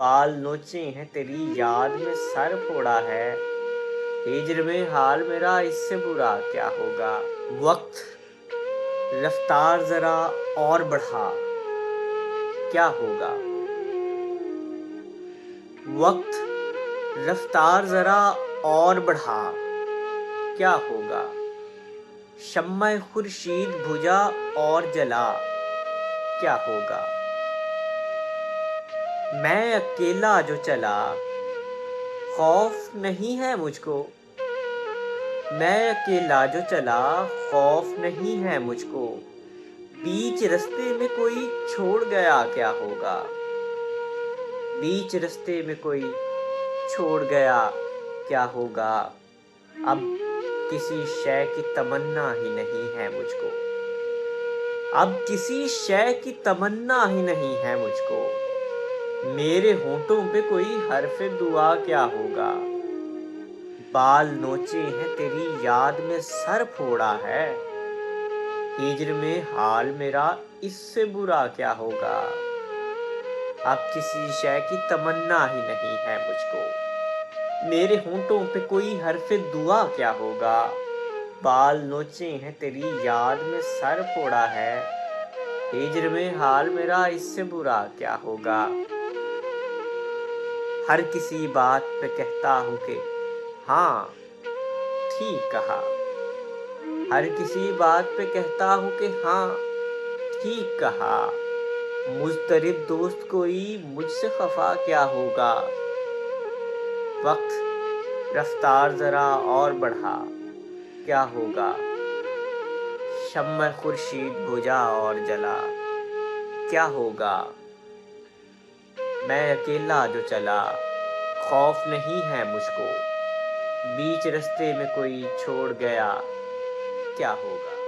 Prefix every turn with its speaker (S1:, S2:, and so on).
S1: बाल नोचे हैं तेरी याद में सर फोड़ा है। हिज्र में हाल मेरा इससे बुरा क्या होगा। वक्त रफ्तार जरा और बढ़ा क्या होगा। वक्त रफ्तार जरा और बढ़ा क्या होगा। शम्मा खुर्शीद बुझा और जला क्या होगा। मैं अकेला जो चला खौफ नहीं है मुझको। मैं अकेला जो चला खौफ नहीं है मुझको। बीच रास्ते में कोई छोड़ गया क्या होगा। बीच रास्ते में कोई छोड़ गया क्या होगा। अब किसी शय की तमन्ना ही नहीं है मुझको। अब किसी शय की तमन्ना ही नहीं है मुझको। मेरे होंठों पे कोई हर्फ़े दुआ क्या होगा। बाल नोचे हैं तेरी याद में सर फोड़ा है। हिज्र में हाल मेरा इससे बुरा क्या होगा। अब किसी शय की तमन्ना ही नहीं है मुझको। मेरे होंठों पे कोई हर्फ़े दुआ क्या होगा। बाल नोचे हैं तेरी याद में सर फोड़ा है। हिज्र में हाल मेरा इससे बुरा क्या होगा। हर किसी बात पे कहता हूँ कि हाँ ठीक कहा। हर किसी बात पे कहता हूँ कि हाँ ठीक कहा। मुज़तरिब दोस्त कोई मुझसे खफा क्या होगा। वक्त रफ्तार ज़रा और बढ़ा क्या होगा। शम्मा खुर्शीद बुझा और जला क्या होगा। मैं अकेला जो चला खौफ नहीं है मुझको। बीच रास्ते में कोई छोड़ गया क्या होगा।